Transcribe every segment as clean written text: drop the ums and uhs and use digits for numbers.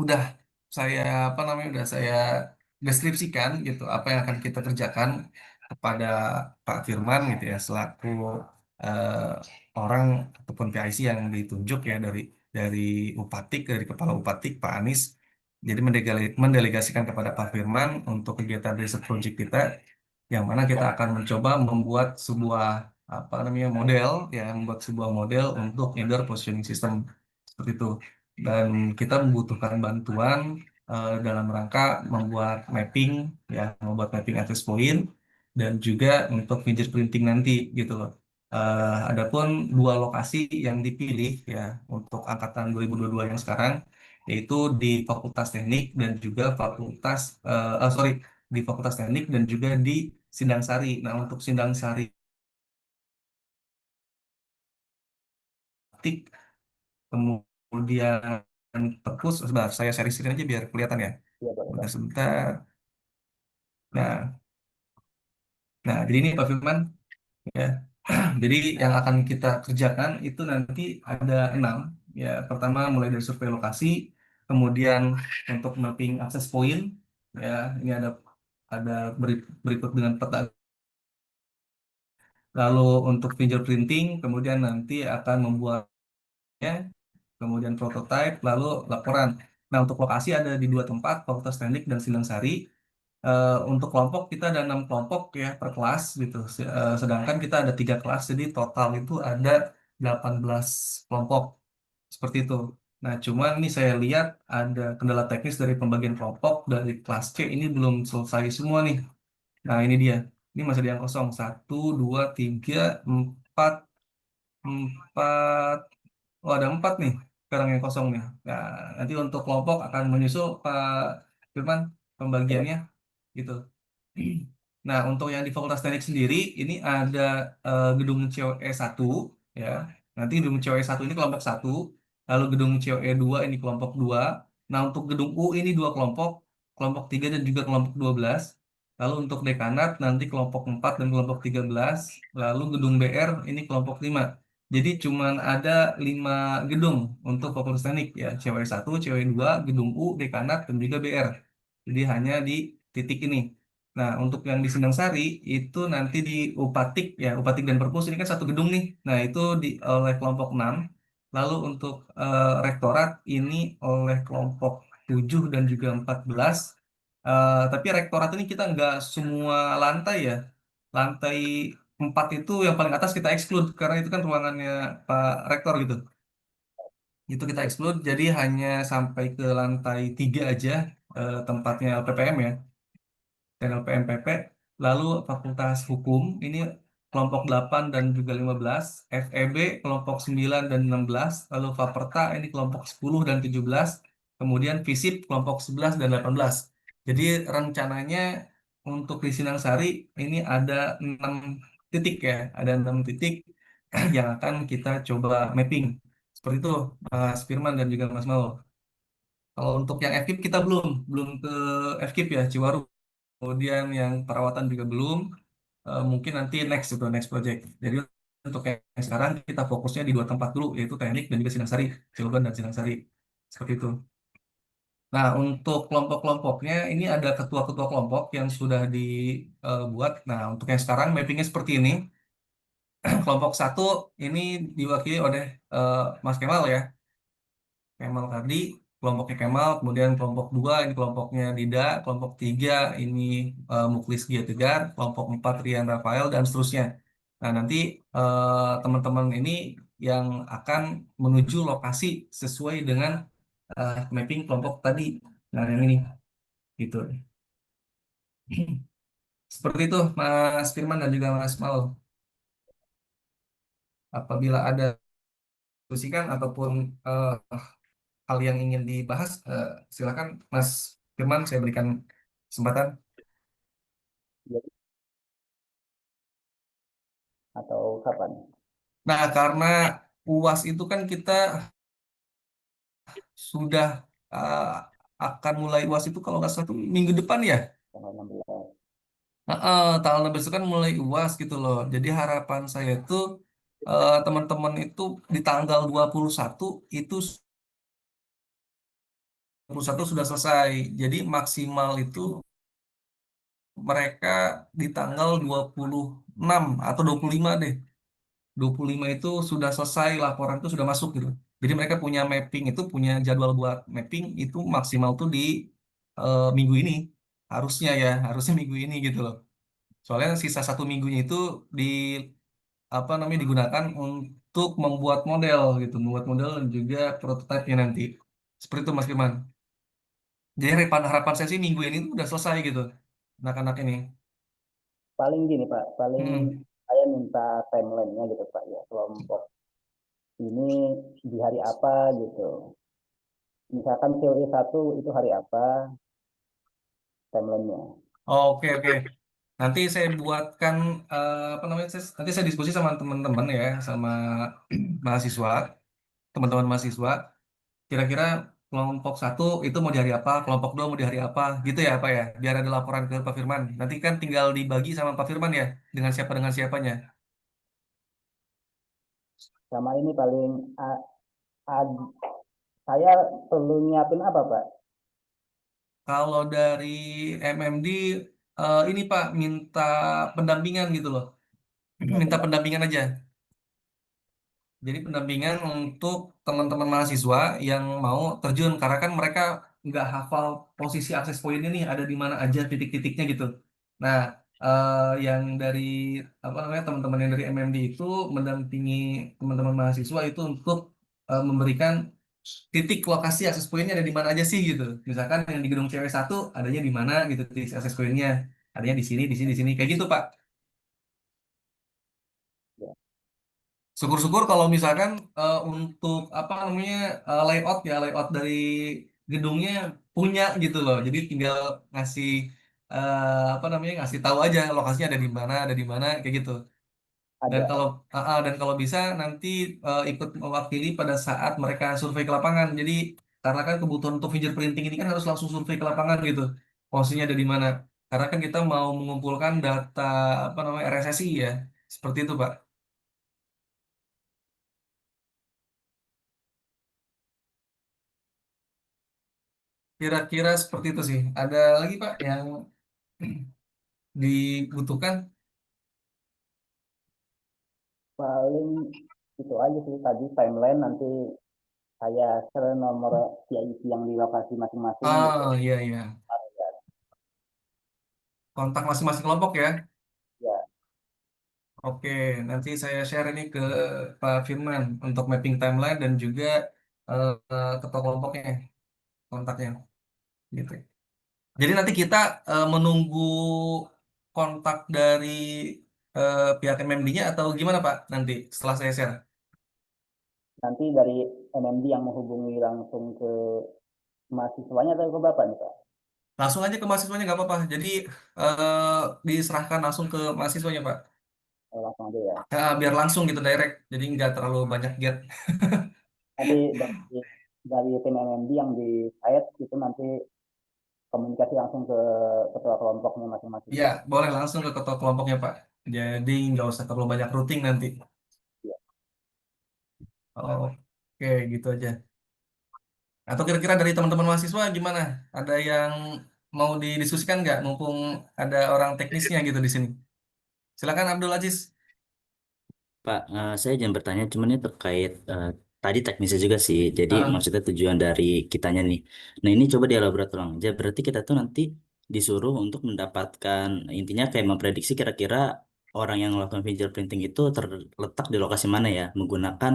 udah saya apa namanya udah saya deskripsikan gitu apa yang akan kita kerjakan kepada Pak Firman gitu ya selaku eh, orang ataupun PIC yang ditunjuk ya dari Upatik dari Kepala Upatik Pak Anies. Jadi mendelegasikan kepada Pak Firman untuk kegiatan riset project kita yang mana kita akan mencoba membuat sebuah apa namanya model ya membuat sebuah model untuk indoor positioning system seperti itu. Dan kita membutuhkan bantuan dalam rangka membuat mapping access point dan juga untuk fingerprinting nanti gitu loh. Adapun dua lokasi yang dipilih ya untuk angkatan 2022 yang sekarang yaitu di Fakultas Teknik dan juga di Fakultas Teknik dan juga di Sindang Sari. Nah, untuk Sindang Sari kemudian perpus sebentar saya share screen aja biar kelihatan ya. Iya, boleh, Sebentar, Pak. sebentar. Nah, jadi ini Pak Firman ya. Jadi yang akan kita kerjakan itu nanti ada 6 ya. Pertama mulai dari survei lokasi, kemudian untuk mapping akses point ya. Ini ada berikut dengan peta. Lalu untuk fingerprinting, kemudian nanti akan membuatnya, kemudian prototype, lalu laporan. Nah untuk lokasi ada di dua tempat, Fakultas Teknik dan Sindang Sari. Untuk kelompok kita ada 6 kelompok ya per kelas gitu. Sedangkan kita ada 3 kelas, jadi total itu ada 18 kelompok seperti itu. Nah, cuman nih saya lihat ada kendala teknis dari pembagian kelompok dari kelas C ini belum selesai semua nih. Nah, ini dia. Ini masih ada yang kosong. Satu, dua, tiga, empat, empat. Oh, ada 4 nih sekarang yang kosong nih. Nah, nanti untuk kelompok akan menyusul Pak Firman Oke, pembagiannya gitu. Nah, untuk yang di Fakultas Teknik sendiri, ini ada gedung COE 1, ya. Nanti gedung COE 1 ini kelompok 1, lalu gedung COE 2 ini kelompok 2. Nah, untuk gedung U ini 2 kelompok, kelompok 3 dan juga kelompok 12. Lalu untuk dekanat nanti kelompok 4 dan kelompok 13. Lalu gedung BR ini kelompok 5. Jadi cuman ada 5 gedung untuk Fakultas Teknik, ya. COE 1, COE 2, gedung U, dekanat, dan juga BR. Jadi hanya di titik ini. Nah, untuk yang di Sindang Sari itu nanti di Upatik ya, Upatik dan Perpus ini kan satu gedung nih. Nah, itu oleh kelompok 6. Lalu untuk rektorat ini oleh kelompok 7 dan juga 14. Tapi rektorat ini kita nggak semua lantai ya. Lantai 4 itu yang paling atas kita exclude karena itu kan ruangannya Pak Rektor gitu. Itu kita exclude jadi hanya sampai ke lantai 3 aja tempatnya LPPM ya dan LPMPP, lalu Fakultas Hukum ini kelompok 8 dan juga 15, FEB kelompok 9 dan 16, lalu Faperta ini kelompok 10 dan 17, kemudian FISIP kelompok 11 dan 18. Jadi rencananya untuk di Sinang Sari ini ada 6 titik ya, ada 6 titik yang akan kita coba mapping. Seperti itu Mas Firman dan juga Mas Mau. Kalau untuk yang FKIP kita belum ke FKIP ya, Ciwaru. Kemudian yang perawatan juga belum. Mungkin nanti next project. Jadi untuk yang sekarang kita fokusnya di 2 tempat dulu, yaitu teknik dan juga Sindang Sari, Cilegon dan Sindang Sari. Seperti itu. Nah, untuk kelompok-kelompoknya ini ada ketua-ketua kelompok yang sudah dibuat. Nah, untuk yang sekarang mappingnya seperti ini. Kelompok 1 ini diwakili oleh Mas Kemal ya. Kemal tadi kelompoknya Kemal, kemudian kelompok 2 ini kelompoknya Dida, kelompok 3 ini Muklis Gia Tegar, kelompok 4 Rian Rafael dan seterusnya. Nah, nanti teman-teman ini yang akan menuju lokasi sesuai dengan mapping kelompok tadi. Nah, yang ini gitu. Seperti itu Mas Firman dan juga Mas Mal. Apabila ada diskusikan ataupun eh, hal yang ingin dibahas, silakan Mas Firman, saya berikan kesempatan. jadi atau kapan? Nah, karena UAS itu kan kita sudah uh, akan mulai UAS itu kalau nggak salah tuh minggu depan ya. Tanggal 16. Tanggal 16 itu kan mulai UAS gitu loh. Jadi harapan saya itu teman-teman itu di tanggal 21 itu 21 sudah selesai. Jadi maksimal itu mereka di tanggal 26 atau 25 deh. 25 itu sudah selesai, laporan itu sudah masuk gitu. Jadi mereka punya mapping itu, punya jadwal buat mapping itu maksimal tuh di minggu ini. Harusnya ya, harusnya minggu ini gitu loh. Soalnya sisa 1 minggunya itu di apa namanya digunakan untuk membuat model gitu, membuat model dan juga prototipe nanti. Seperti itu Mas Firman. Jadi harapan harapan saya sih minggu ini tuh udah selesai gitu, anak-anak ini. Paling gini Pak, paling Hmm. saya minta timelinenya gitu Pak ya, kelompok ini di hari apa gitu. Misalkan teori satu itu hari apa timelinenya. Oke oke. Nanti saya buatkan apa namanya? Nanti saya diskusi sama teman-teman ya, sama mahasiswa, teman-teman mahasiswa. Kira-kira kelompok satu itu mau di hari apa, kelompok dua mau di hari apa, gitu ya Pak ya. Biar ada laporan ke Pak Firman. Nanti kan tinggal dibagi sama Pak Firman ya, dengan siapanya. Sama ini paling a- saya perlu nyiapin apa Pak? Kalau dari MMD ini Pak minta pendampingan gitu loh, Oh, minta bentar. pendampingan aja. Jadi pendampingan untuk teman-teman mahasiswa yang mau terjun karena kan mereka nggak hafal posisi akses point ini ada di mana aja titik-titiknya gitu. Nah, yang dari apa namanya teman-teman yang dari MMD itu mendampingi teman-teman mahasiswa itu untuk memberikan titik lokasi akses pointnya ada di mana aja sih gitu. Misalkan yang di gedung cw 1 adanya di mana gitu titik akses pointnya adanya di sini kayak gitu Pak. Ya. Syukur-syukur kalau misalkan untuk apa namanya layout dari gedungnya punya gitu loh. Jadi tinggal ngasih apa namanya ngasih tahu aja lokasinya ada di mana kayak gitu. Dan Ada. kalau dan kalau bisa nanti ikut mewakili pada saat mereka survei ke lapangan. Jadi karena kan kebutuhan untuk fingerprinting ini kan harus langsung survei ke lapangan gitu. Posisinya ada di mana. Karena kan kita mau mengumpulkan data apa namanya RSSI ya. Seperti itu, Pak. Kira-kira seperti itu sih. Ada lagi Pak yang dibutuhkan? Paling itu aja sih tadi timeline nanti saya share nomor CIC yang di lokasi masing-masing gitu. Ah, iya iya. Kontak masing-masing kelompok ya. Ya, Oke, nanti saya share ini ke Pak Firman untuk mapping timeline dan juga ketua kelompoknya kontaknya gitu. Jadi nanti kita menunggu kontak dari pihak MMD-nya atau gimana Pak? Nanti setelah saya share. nanti dari NMD yang menghubungi langsung ke mahasiswanya atau ke Bapak nih Pak? Langsung aja ke mahasiswanya nggak apa-apa. Jadi eh, diserahkan langsung ke mahasiswanya Pak. Oh, langsung aja ya. Ya, biar langsung gitu direct, jadi nggak terlalu banyak gate. Nanti dari tim NMD yang di site itu nanti komunikasi langsung ke ketua kelompoknya masing-masing Ya, Pak. boleh langsung ke ketua kelompoknya Pak. Jadi nggak usah terlalu banyak routing nanti. Ya. Oke, gitu aja. Atau kira-kira dari teman-teman mahasiswa gimana? Ada yang mau didiskusikan nggak? Mumpung ada orang teknisnya gitu di sini. Silakan Abdul Aziz. Pak, saya jangan bertanya, cuman ini terkait tadi teknisnya juga sih. Jadi Ah, maksudnya tujuan dari kitanya nih. Nah ini coba dielaborate ulang aja. Berarti kita tuh nanti disuruh untuk mendapatkan, intinya kayak memprediksi kira-kira orang yang melakukan fingerprinting itu terletak di lokasi mana ya, menggunakan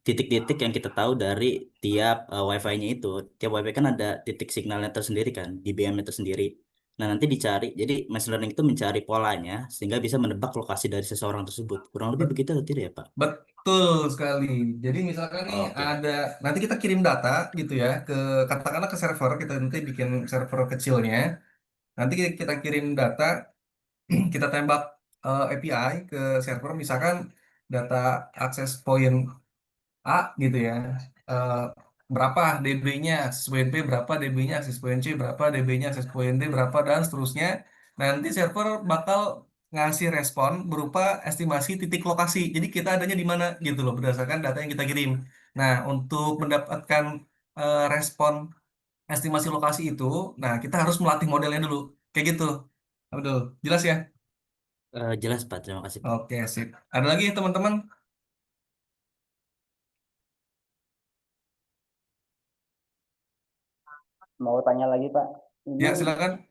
titik-titik yang kita tahu dari tiap WiFi-nya itu. Tiap WiFi kan ada titik signalnya tersendiri kan, DBM-nya tersendiri. Nah, nanti dicari. Jadi, machine learning itu mencari polanya sehingga bisa menebak lokasi dari seseorang tersebut. Kurang lebih bet- begitu atau tidak ya, Pak? betul sekali. Jadi misalkan nih Oke. ada, nanti kita kirim data gitu ya ke katakanlah ke server. Kita nanti bikin server kecilnya. Nanti kita kirim data, kita tembak API ke server. Misalkan data akses point A gitu ya. Eh, berapa DB-nya akses point B, berapa DB-nya akses point C, berapa DB-nya akses point D, berapa dan seterusnya. Nanti server bakal ngasih respon berupa estimasi titik lokasi. Jadi kita adanya di mana gitu loh berdasarkan data yang kita kirim. Nah, untuk mendapatkan respon estimasi lokasi itu, nah kita harus melatih modelnya dulu. Kayak gitu. Abdul, jelas ya? Jelas Pak, terima kasih Pak. Oke, sip. Ada lagi teman-teman? Mau tanya lagi Pak, ini Ya, silakan.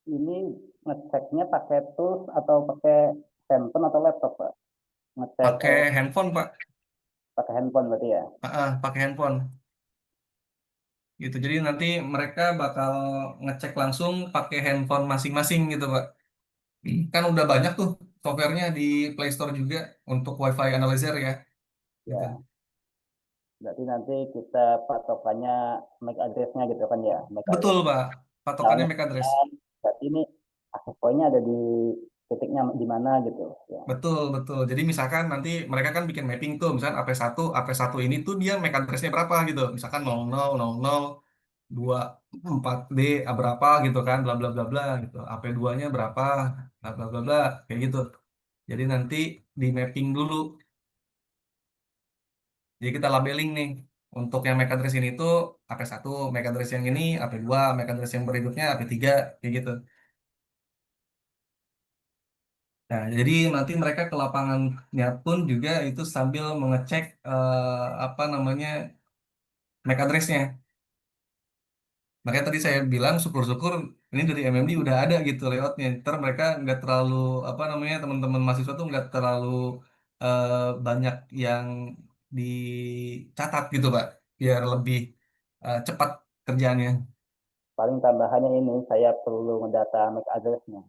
ini ngeceknya pakai tools atau pakai handphone atau laptop Pak? Ngecek Pakai handphone, Pak. pakai handphone berarti ya? Pakai handphone. Gitu. Jadi nanti mereka bakal ngecek langsung pakai handphone masing-masing gitu, Pak. Kan udah banyak tuh softwarenya di Play Store juga untuk WiFi analyzer ya. Gitu. Ya, berarti nanti kita patokannya MAC address-nya gitu kan ya, MAC Betul, address. Pak. Patokannya Misalnya MAC address. kan, berarti ini akses point-nya ada di titiknya di mana gitu ya. Betul, betul. Jadi misalkan nanti mereka kan bikin mapping tuh, misalkan AP1 ini tuh dia MAC address-nya berapa gitu. Misalkan 0000 24D berapa gitu kan, bla bla bla bla gitu. AP2-nya berapa, bla bla bla bla, kayak gitu. Jadi nanti di mapping dulu. Jadi kita labeling nih. Untuk yang MAC address ini tuh AP1, MAC address yang ini AP2, MAC address yang berikutnya AP3, kayak gitu. Nah, jadi nanti mereka ke lapangannya pun juga itu sambil mengecek apa namanya MAC address-nya. Makanya tadi saya bilang syukur-syukur ini dari MMD udah ada gitu layoutnya. Ntar mereka nggak terlalu apa namanya teman-teman mahasiswa tuh nggak terlalu eh, banyak yang dicatat gitu Pak, biar lebih cepat kerjaannya. Paling tambahannya ini saya perlu ngedata MAC address-nya.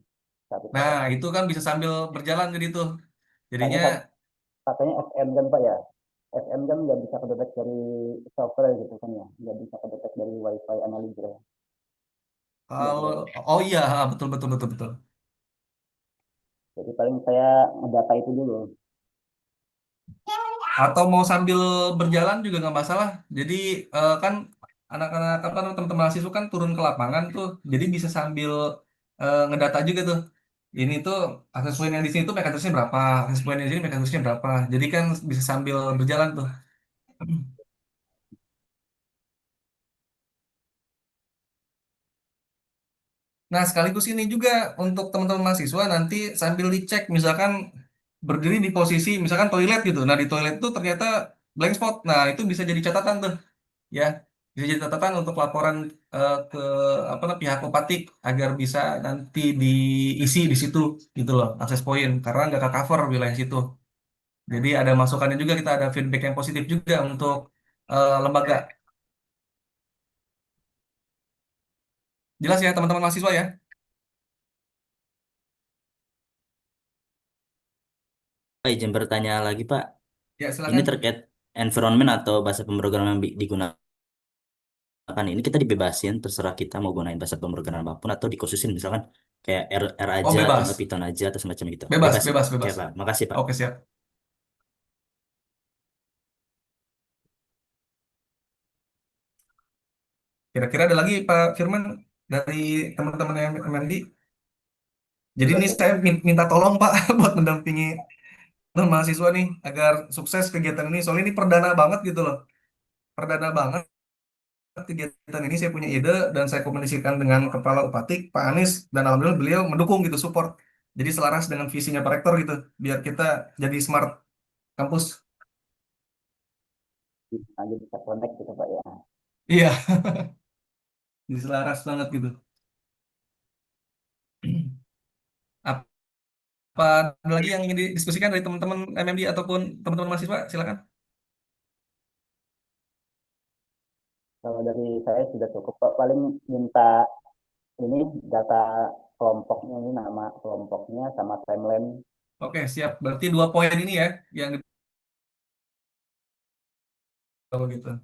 Tapi Nah, Pak, itu kan bisa sambil berjalan jadi tuh. tanya Jadinya katanya FM kan Pak ya. FM kan nggak bisa kedetek dari software gitu kan ya, nggak bisa kedetek dari WiFi analyzer. Nggak kalau bisa. oh iya betul betul betul betul. Jadi paling saya ngedata itu dulu. Atau mau sambil berjalan juga nggak masalah. Jadi kan anak-anak apa namanya, teman-teman mahasiswa kan turun ke lapangan tuh, jadi bisa sambil ngedata juga tuh. Ini tuh akses point yang di sini tuh MAC address-nya berapa, akses point yang di sini MAC address-nya berapa. Jadi kan bisa sambil berjalan tuh. Nah, sekaligus ini juga untuk teman-teman mahasiswa nanti sambil dicek misalkan berdiri di posisi misalkan toilet gitu. Nah, di toilet tuh ternyata blank spot. Nah, itu bisa jadi catatan tuh ya. Bisa jadi catatan untuk laporan ke apa namanya pihak Kopatik agar bisa nanti diisi di situ gitu loh akses point karena nggak ke cover wilayah situ. Jadi ada masukannya juga kita ada feedback yang positif juga untuk lembaga. Jelas ya teman-teman mahasiswa ya? Pak, izin bertanya lagi Pak, Ya ini silakan. terkait environment atau bahasa pemrograman yang digunakan ini kita dibebasin terserah kita mau gunain bahasa pemrograman apapun atau dikhususin misalkan kayak R Oh aja atau enggak bebas, Python aja atau semacam itu. bebas, Bebas ya Pak. bebas, Oke bebas. Pak, makasih Pak. Oke siap. Kira-kira ada lagi Pak Firman dari teman-teman yang MND. Jadi Sudah ini cukup. saya minta tolong Pak buat mendampingi mahasiswa nih agar sukses kegiatan ini. Soalnya ini perdana banget gitu loh. Perdana banget kegiatan ini saya punya ide dan saya komunikasikan dengan Kepala Upatik Pak Anies dan alhamdulillah beliau mendukung gitu support. Jadi selaras dengan visinya Pak Rektor gitu biar kita jadi smart kampus. Nanti bisa connect gitu Pak ya. Iya, jadi selaras banget gitu. Apa ada lagi yang ingin didiskusikan dari teman-teman MMD ataupun teman-teman mahasiswa? Silakan. Kalau dari saya sudah cukup Pak. Paling minta ini data kelompoknya ini nama kelompoknya sama timeline. Oke, siap. Berarti dua poin ini ya yang kalau gitu.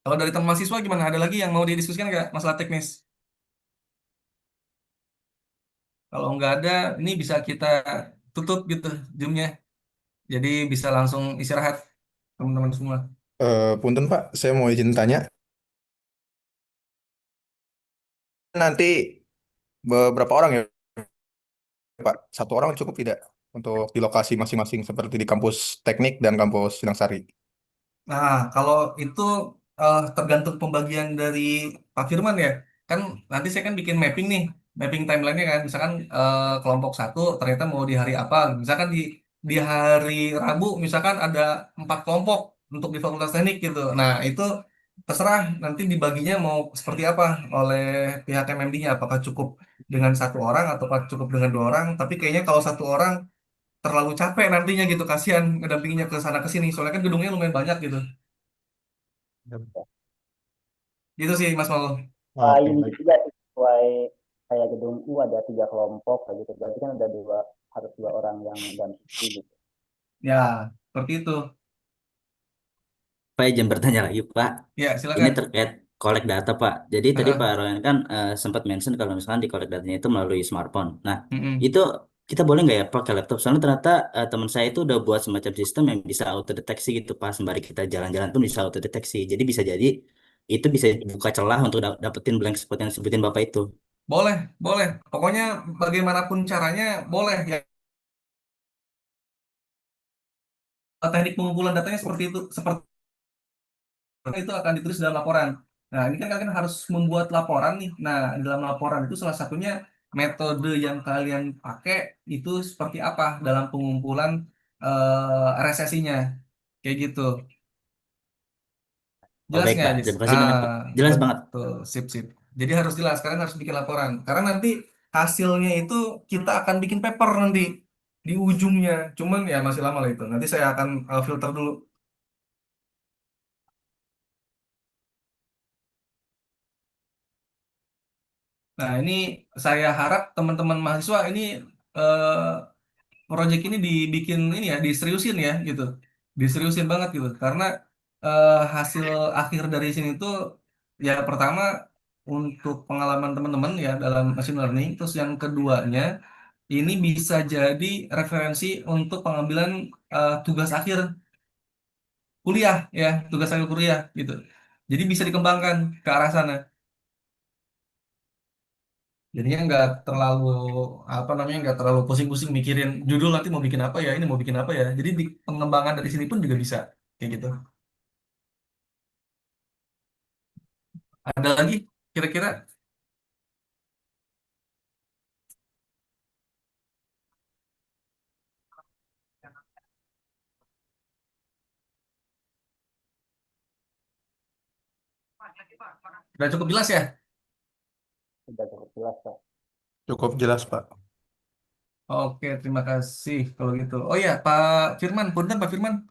Kalau dari teman mahasiswa gimana? Ada lagi yang mau didiskusikan nggak masalah teknis? Kalau nggak ada, ini bisa kita tutup gitu Zoom-nya. Jadi bisa langsung istirahat teman-teman semua. Punten Pak, saya mau izin tanya. Nanti beberapa orang ya Pak? Satu orang cukup tidak untuk di lokasi masing-masing seperti di kampus teknik dan kampus Sinangsari. Nah, kalau itu tergantung pembagian dari Pak Firman ya. Kan nanti saya kan bikin mapping nih, mapping timelinenya kan. Misalkan kelompok satu ternyata mau di hari apa. Misalkan di hari Rabu, misalkan ada 4 kelompok untuk di Fakultas Teknik gitu. Nah, itu terserah nanti dibaginya mau seperti apa oleh pihak MMD-nya. Apakah cukup dengan 1 orang atau cukup dengan 2 orang. Tapi kayaknya kalau 1 orang terlalu capek nantinya gitu, kasihan ngedampinginya ke sana ke sini. Soalnya kan gedungnya lumayan banyak gitu. Gitu sih Mas Maul. Oke, Ini baik. juga sesuai kayak gedung U ada 3 kelompok kayak gitu. Berarti kan ada dua, harus 2 orang yang dampingi gitu. Ya, seperti itu. Pak izin bertanya lagi Pak. Ya, Ini silakan. terkait collect data Pak. Jadi tadi Heeh. Pak Royan kan sempat mention kalau misalkan di collect datanya itu melalui smartphone. Nah, Mm-mm. itu kita boleh nggak ya pakai laptop? Soalnya ternyata teman saya itu udah buat semacam sistem yang bisa auto deteksi gitu Pak. Sembari kita jalan-jalan pun bisa auto deteksi. Jadi bisa jadi itu bisa buka celah untuk dapetin blank spot yang disebutin Bapak itu. Boleh, boleh. Pokoknya bagaimanapun caranya boleh ya. Teknik pengumpulan datanya seperti itu, seperti itu akan ditulis dalam laporan. Nah, ini kan kalian harus membuat laporan nih. Nah, di dalam laporan itu salah satunya metode yang kalian pakai itu seperti apa dalam pengumpulan resesinya. Kayak gitu. Oh Jelas baik nggak, Pak, Jis? terima kasih Ah, banyak Pak. Jelas banget. betul, sip, sip. Jadi harus jelas, kalian harus bikin laporan. Karena nanti hasilnya itu kita akan bikin paper nanti di ujungnya. Cuman ya masih lama lah itu. Nanti saya akan filter dulu. Nah, ini saya harap teman-teman mahasiswa ini eh, proyek ini dibikin ini ya, diseriusin ya gitu. Diseriusin banget gitu. Karena hasil akhir dari sini tuh ya pertama untuk pengalaman teman-teman ya dalam machine learning, terus yang keduanya ini bisa jadi referensi untuk pengambilan tugas akhir kuliah ya, tugas akhir kuliah gitu. Jadi bisa dikembangkan ke arah sana. Jadinya nggak terlalu apa namanya nggak terlalu pusing-pusing mikirin judul nanti mau bikin apa ya, ini mau bikin apa ya. Jadi di pengembangan dari sini pun juga bisa kayak gitu. Ada lagi kira-kira? Udah cukup jelas ya? Sudah cukup jelas Pak. Cukup jelas, Pak. Oke, terima kasih kalau gitu. Oh ya, Pak Firman, punten Pak Firman,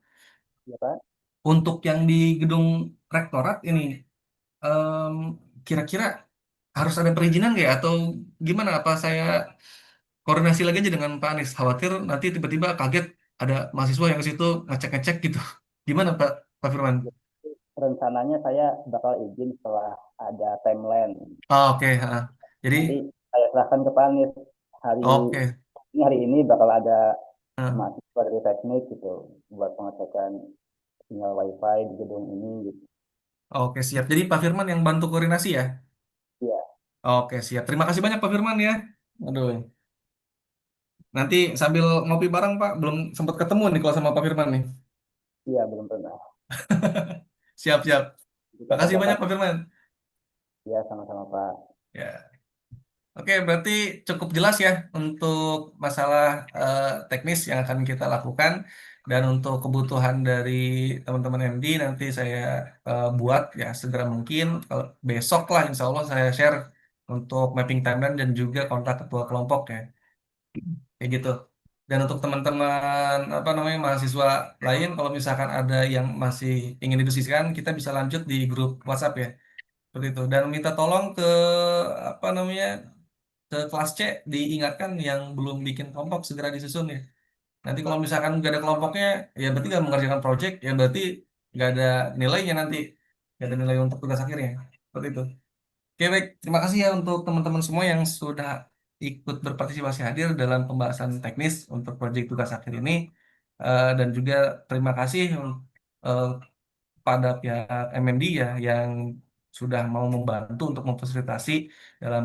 Ya Pak. untuk yang di gedung rektorat ini, em, kira-kira harus ada perizinan nggak ya? Atau gimana? Apa saya koordinasi lagi aja dengan Pak Anies? Khawatir nanti tiba-tiba kaget ada mahasiswa yang ke situ ngecek-ngecek gitu. Gimana Pak Firman? Rencananya saya bakal izin setelah ada timeline. Oh, oke, ha. Jadi, Nanti saya serahkan ke Pak Anies hari oke, hari ini bakal ada ha. mahasiswa dari teknik gitu buat pengecekan sinyal wifi di gedung ini gitu. Oke, siap. Jadi Pak Firman yang bantu koordinasi ya? Iya, Oke, siap. Terima kasih banyak Pak Firman ya. Aduh. Nanti sambil ngopi bareng Pak, belum sempat ketemu nih kalau sama Pak Firman nih. iya belum pernah. Siap, siap. Jadi Makasih kapan-kapan banyak Pak Firman. ya sama-sama Pak. Ya. Oke, berarti cukup jelas ya untuk masalah teknis yang akan kita lakukan dan untuk kebutuhan dari teman-teman MD nanti saya buat ya segera mungkin. Kalau besok lah Insya Allah saya share untuk mapping timeline dan juga kontak ketua kelompok ya. Kayak gitu. Dan untuk teman-teman apa namanya mahasiswa lain, kalau misalkan ada yang masih ingin didiskusikan, kita bisa lanjut di grup WhatsApp ya, seperti itu. Dan minta tolong ke apa namanya ke kelas C diingatkan yang belum bikin kelompok segera disusun ya. Nanti kalau misalkan nggak ada kelompoknya, ya berarti nggak mengerjakan project, ya berarti nggak ada nilainya nanti, nggak ada nilai untuk tugas akhirnya, seperti itu. Oke, baik. Terima kasih ya untuk teman-teman semua yang sudah ikut berpartisipasi hadir dalam pembahasan teknis untuk proyek tugas akhir ini. Dan juga terima kasih eh, pada pihak MMD ya yang sudah mau membantu untuk memfasilitasi dalam